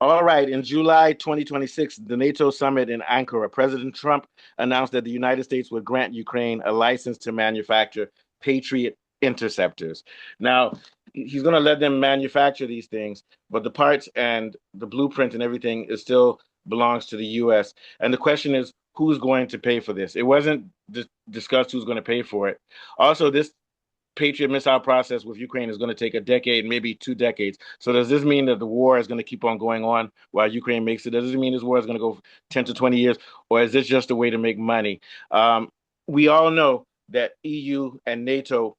All right, in July 2026, the NATO summit in Ankara, President Trump announced that the United States would grant Ukraine a license to manufacture Patriot interceptors. Now, he's going to let them manufacture these things, but the parts and the blueprint and everything is still belongs to the US. And the question is, who's going to pay for this? It wasn't discussed who's going to pay for it. Also, this Patriot missile process with Ukraine is going to take a decade, maybe 2 decades. So does this mean that the war is going to keep on going on while Ukraine makes it? Does this mean this war is going to go 10 to 20 years, or is this just a way to make money? Um, we all know that EU and NATO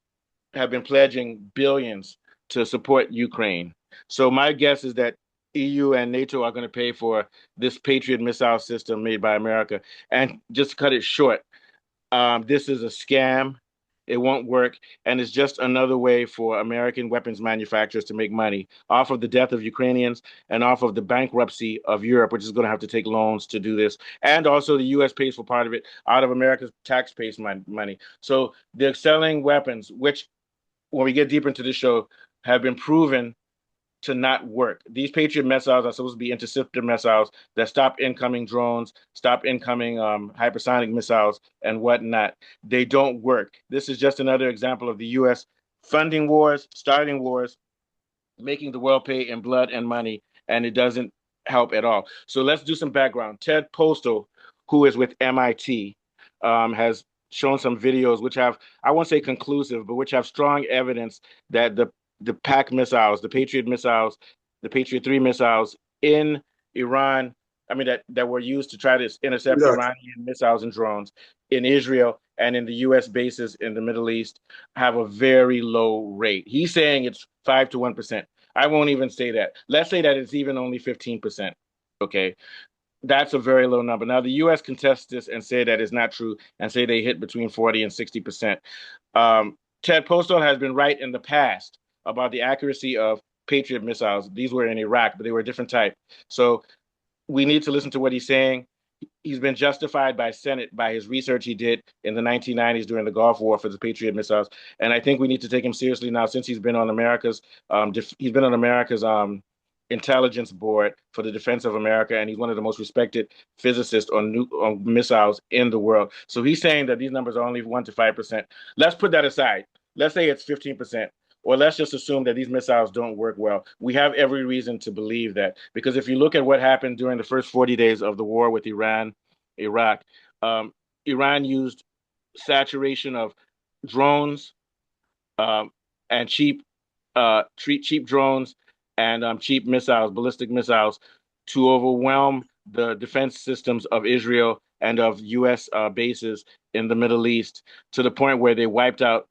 have been pledging billions to support Ukraine. So my guess is that EU and NATO are going to pay for this Patriot missile system made by America. And just to cut it short, this is a scam. It won't work. And it's just another way for American weapons manufacturers to make money off of the death of Ukrainians and off of the bankruptcy of Europe, which is going to have to take loans to do this. And also, the US pays for part of it out of America's taxpayers' money. So they're selling weapons, which, when we get deeper into the show, have been proven to not work. These Patriot missiles are supposed to be interceptor missiles that stop incoming drones, stop incoming hypersonic missiles, and whatnot. They don't work. This is just another example of the U.S. funding wars, starting wars, making the world pay in blood and money, and it doesn't help at all. So let's do some background. Ted Postal, who is with MIT, has shown some videos which have, I won't say conclusive, but which have strong evidence that the PAC missiles, the Patriot missiles, the Patriot 3 missiles in Iran, I mean, that were used to try to intercept Yes. Iranian missiles and drones in Israel and in the US bases in the Middle East have a very low rate. He's saying it's 5 to 1%. I won't even say that. Let's say that it's even only 15%. Okay. That's a very low number. Now, the US contests this and say that is not true and say they hit between 40 and 60%. Ted Postal has been right in the past about the accuracy of Patriot missiles. These were in Iraq, but they were a different type. So we need to listen to what he's saying. He's been justified by Senate by his research he did in the 1990s during the Gulf War for the Patriot missiles, and I think we need to take him seriously now since he's been on America's intelligence board for the defense of America, and he's one of the most respected physicists on missiles in the world. So he's saying that these numbers are only 1 to 5%. Let's put that aside. Let's say it's 15%. Or let's just assume that these missiles don't work well. We have every reason to believe that because if you look at what happened during the first 40 days of the war with Iran, Iraq, um, Iran used saturation of drones um, and cheap drones and cheap missiles, ballistic missiles, to overwhelm the defense systems of Israel and of U.S. Bases in the Middle East to the point where they wiped out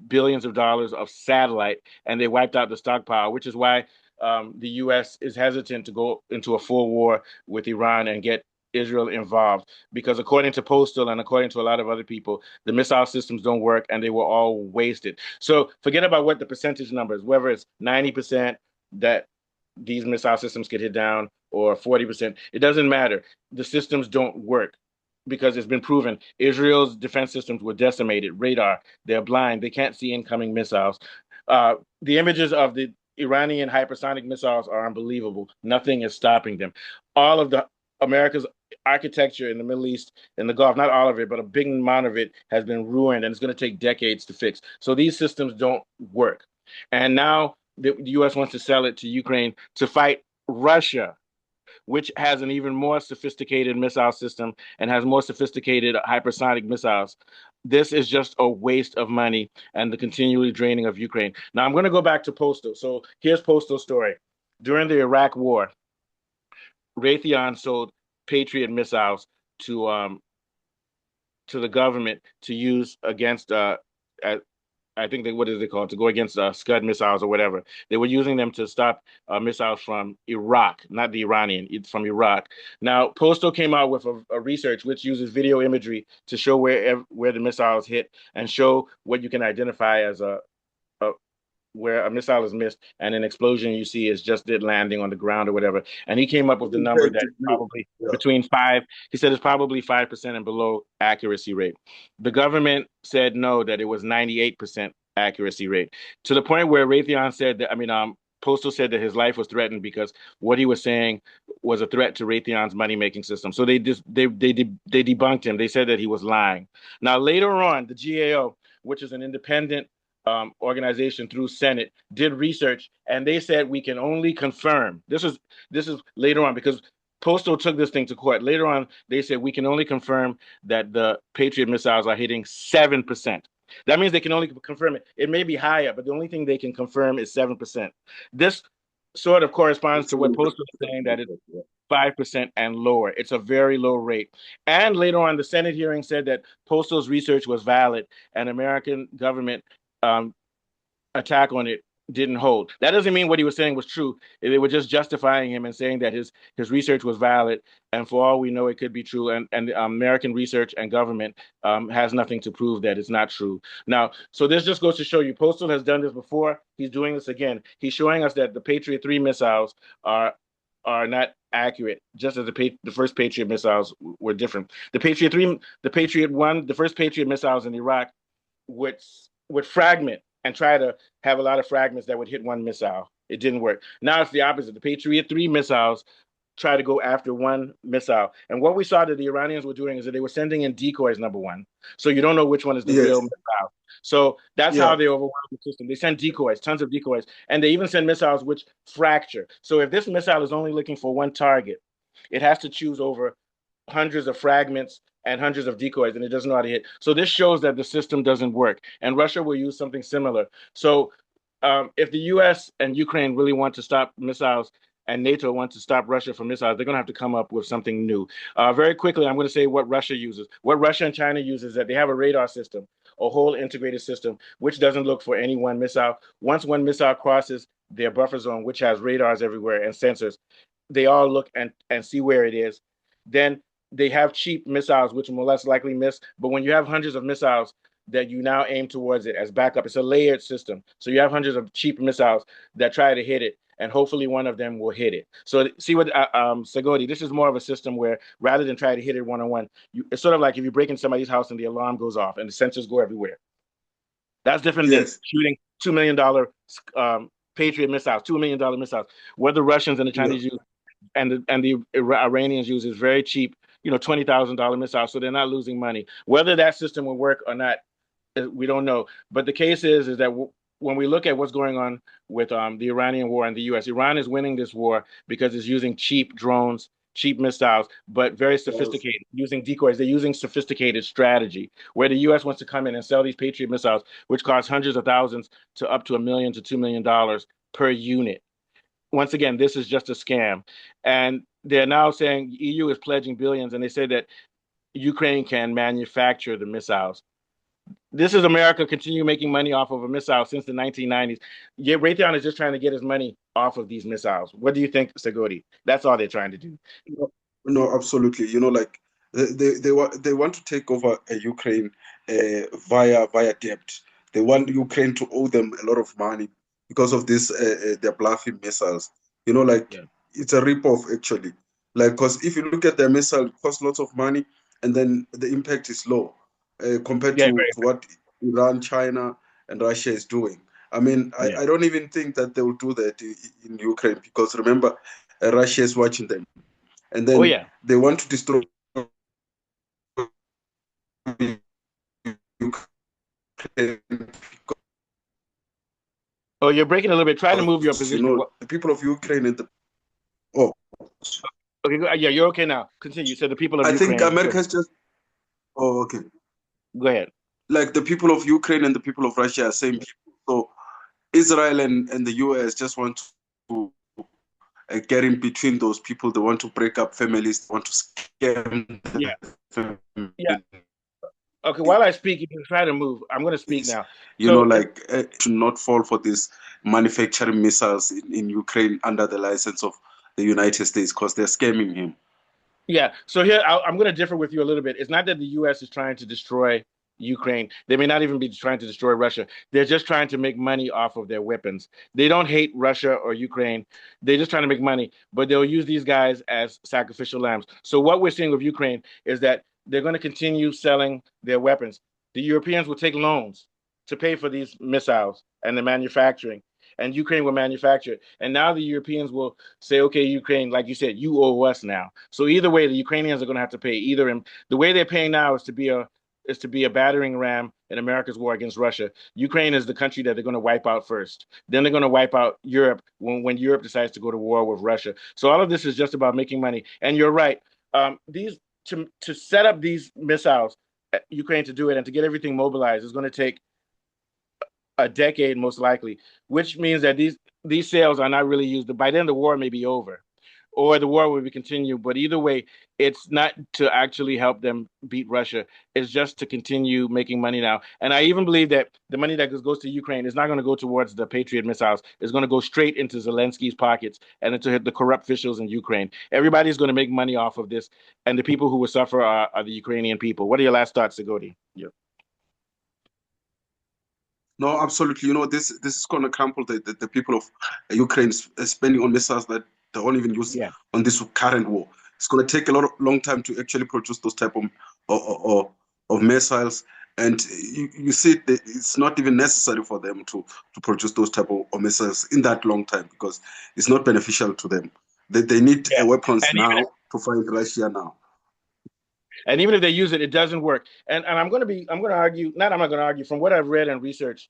billions of dollars of satellite and they wiped out the stockpile, which is why the U.S. is hesitant to go into a full war with Iran and get Israel involved because according to Postal and according to a lot of other people, the missile systems don't work and they were all wasted. So forget about what the percentage numbers, whether it's 90% that these missile systems get hit down or 40%. It doesn't matter. The systems don't work because it's been proven Israel's defense systems were decimated. Radar, they're blind. They can't see incoming missiles. The images of the Iranian hypersonic missiles are unbelievable. Nothing is stopping them. All of the America's architecture in the Middle East, in the Gulf, not all of it, but a big amount of it has been ruined and it's going to take decades to fix. So these systems don't work. And now the US wants to sell it to Ukraine to fight Russia, which has an even more sophisticated missile system and has more sophisticated hypersonic missiles. This is just a waste of money and the continually draining of Ukraine. Now, I'm going to go back to Postal. So here's Postal's story. During the Iraq War, Raytheon sold Patriot missiles to um, to the government to use against I think they what is it called to go against Scud missiles or whatever. They were using them to stop missiles from Iraq, not the Iranian, it's from Iraq. Now, Postal came out with a research which uses video imagery to show where the missiles hit and show what you can identify as a where a missile is missed and an explosion you see is just it landing on the ground or whatever. And he came up with the number that probably Yeah. between five, he said it's probably 5% and below accuracy rate. The government said no, that it was 98% accuracy rate to the point where Raytheon said that, Postal said that his life was threatened because what he was saying was a threat to Raytheon's money-making system. So they debunked him. They said that he was lying. Now later on, the GAO, which is an independent organization through Senate, did research, and they said we can only confirm. This is later on because Postal took this thing to court. Later on, they said we can only confirm that the Patriot missiles are hitting 7%. That means they can only confirm it. It may be higher, but the only thing they can confirm is 7%. This sort of corresponds to what Postal is saying, that it's 5% and lower. It's a very low rate. And later on, the Senate hearing said that Postal's research was valid and American government um, attack on it didn't hold. That doesn't mean what he was saying was true. They were just justifying him and saying that his research was valid, and for all we know, it could be true. And American research and government has nothing to prove that it's not true. Now, so this just goes to show you, Postal has done this before. He's doing this again. He's showing us that the Patriot 3 missiles are not accurate, just as the first Patriot missiles were different. The Patriot 3, the Patriot 1, the first Patriot missiles in Iraq would fragment and try to have a lot of fragments that would hit one missile. It didn't work. Now it's the opposite. The Patriot 3 missiles try to go after one missile. And what we saw that the Iranians were doing is that they were sending in decoys, number one. So you don't know which one is the real missile. So that's how they overwhelm the system. They send decoys, tons of decoys. And they even send missiles which fracture. So if this missile is only looking for one target, it has to choose over hundreds of fragments and hundreds of decoys, and it doesn't know how to hit. So this shows that the system doesn't work, and Russia will use something similar. So if the U.S. and Ukraine really want to stop missiles, and NATO wants to stop Russia from missiles, they're going to have to come up with something new. Very quickly, I'm going to say what Russia uses. What Russia and China use is that they have a radar system, a whole integrated system, which doesn't look for any one missile. Once one missile crosses their buffer zone, which has radars everywhere and sensors, they all look and see where it is. Then they have cheap missiles, which will less likely miss. But when you have hundreds of missiles that you now aim towards it as backup, it's a layered system. So you have hundreds of cheap missiles that try to hit it, and hopefully one of them will hit it. So see what Sagodi, this is more of a system where rather than try to hit it one-on-one, it's sort of like if you break in somebody's house and the alarm goes off and the sensors go everywhere. That's different than shooting $2 million Patriot missiles, $2 million missiles. What the Russians and the Chinese use and the Iranians use is very cheap, $20,000 missiles, so they're not losing money. Whether that system will work or not, we don't know. But the case is that when we look at what's going on with the Iranian war and the U.S., Iran is winning this war because it's using cheap drones, cheap missiles, but very sophisticated, using decoys. They're using sophisticated strategy, where the U.S. wants to come in and sell these Patriot missiles, which cost hundreds of thousands to up to $1 million to $2 million per unit. Once again, this is just a scam. And they're now saying the EU is pledging billions, and they say that Ukraine can manufacture the missiles. This is America continue making money off of a missile since the 1990s. Yeah, Raytheon is just trying to get his money off of these missiles. What do you think, Sagodi? That's all they're trying to do. No, absolutely. They want to take over Ukraine via debt. They want Ukraine to owe them a lot of money because of this their bluffing missiles. It's a rip-off actually. Because if you look at their missile, it costs lots of money, and then the impact is low compared to what Iran, China, and Russia is doing. I mean, I don't even think that they will do that in Ukraine, because remember, Russia is watching them. And then they want to destroy Ukraine. Oh, you're breaking a little bit. Try to move your position. The people of Ukraine and Okay, yeah, you're okay now. Continue. So the people of Ukraine. I think America's just. Oh, okay. Go ahead. Like the people of Ukraine and the people of Russia are same people. So Israel and the US just want to get in between those people. They want to break up families. They want to scam. Yeah. Okay, while I speak, you can try to move. I'm going to speak now. To not fall for this manufacturing missiles in Ukraine under the license of the United States, because they're scamming him. Yeah. So here, I'm going to differ with you a little bit. It's not that the U.S. is trying to destroy Ukraine. They may not even be trying to destroy Russia. They're just trying to make money off of their weapons. They don't hate Russia or Ukraine. They're just trying to make money, but they'll use these guys as sacrificial lambs. So what we're seeing with Ukraine is that they're going to continue selling their weapons. The Europeans will take loans to pay for these missiles and the manufacturing. and Ukraine will manufacture it. And now the Europeans will say, okay, Ukraine, like you said, you owe us now. So either way, the Ukrainians are going to have to pay. Either in the way they're paying now is to be a battering ram in America's war against Russia. Ukraine is the country that they're going to wipe out first. Then they're going to wipe out Europe when Europe decides to go to war with Russia. So all of this is just about making money. And you're right. These to set up these missiles, Ukraine to do it and to get everything mobilized is going to take a decade most likely, which means that these sales are not really used. By then, the war may be over, or the war will be continued. But either way, it's not to actually help them beat Russia. It's just to continue making money now. And I even believe that the money that goes to Ukraine is not going to go towards the Patriot missiles. It's going to go straight into Zelensky's pockets and into the corrupt officials in Ukraine. Everybody's going to make money off of this, and the people who will suffer are the Ukrainian people. What are your last thoughts, Sigodi? Yeah. No, absolutely. This is going to crumple the people of Ukraine spending on missiles that they won't even use Yeah. on this current war. It's going to take a long time to actually produce those type of missiles, and you see it's not even necessary for them to produce those type of missiles in that long time because it's not beneficial to them. They need Yeah. weapons And even now to fight Russia now. And even if they use it, it doesn't work. And I'm going to argue, not I'm not going to argue, from what I've read and researched,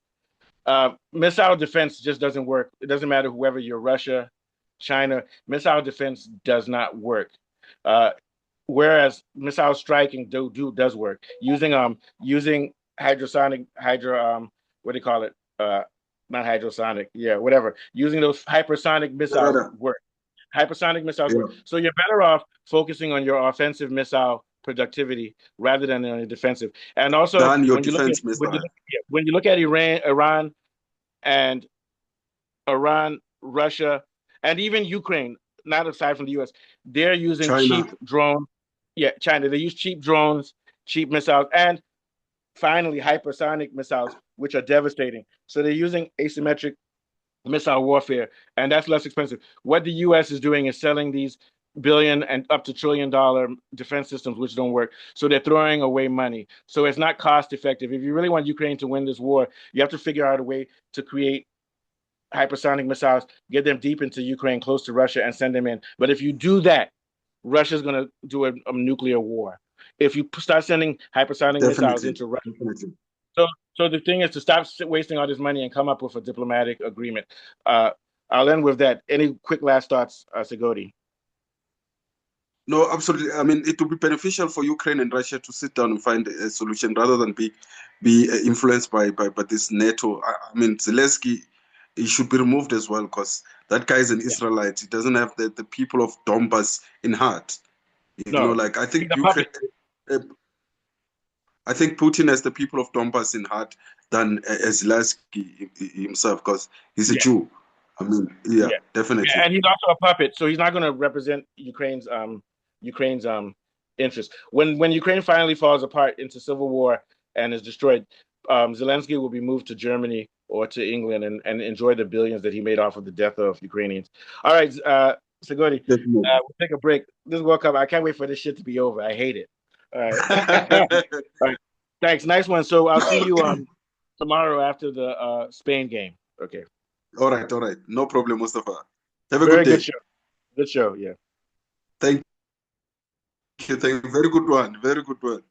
missile defense just doesn't work. It doesn't matter whoever you're, Russia, China, missile defense does not work. Uh, whereas missile striking does work using what do you call it? Not hydrosonic, yeah, whatever. Using those hypersonic missiles Yeah, work. Hypersonic missiles work. yeah. So you're better off focusing on your offensive missile productivity rather than on your defensive. And also, Than your defense missile. when you look at and Russia, and even Ukraine, not aside from the U.S., they're using China. cheap drones. Yeah, China. They use cheap drones, cheap missiles, and finally hypersonic missiles, which are devastating. So they're using asymmetric missile warfare, and that's less expensive. What the U.S. is doing is selling these billion and up to $1 trillion defense systems, which don't work. So they're throwing away money. So it's not cost effective. If you really want Ukraine to win this war, you have to figure out a way to create hypersonic missiles, get them deep into Ukraine, close to Russia, and send them in. But if you do that, Russia's going to do a nuclear war. If you start sending hypersonic missiles Definitely. into Russia, Definitely. so, so the thing is to stop wasting all this money and come up with a diplomatic agreement. Uh, I'll end with that. Any quick last thoughts, Sigodi? No, absolutely. I mean, it would be beneficial for Ukraine and Russia to sit down and find a solution rather than be influenced by this NATO. I mean, Zelensky, he should be removed as well because that guy is an Yeah. Israelite. He doesn't have the people of Donbass in heart. No, Like he's a puppet. Uh, I think Putin has the people of Donbass in heart than Zelensky himself because he's a Yeah, Jew. I mean, yeah, yeah, yeah, definitely, and he's also a puppet, so he's not going to represent Ukraine's interests. When Ukraine finally falls apart into civil war and is destroyed, Zelensky will be moved to Germany or to England and enjoy the billions that he made off of the death of Ukrainians. All right, Sigodi, definitely. we'll take a break. This World Cup, I can't wait for this shit to be over. I hate it. All right. All right. Thanks. Nice one. So I'll see you tomorrow after the Spain game. Okay. All right. No problem, Mustafa. Have a good Very good day. show. Good show. Yeah. Thank you. Thank you. Very good one. Very good one.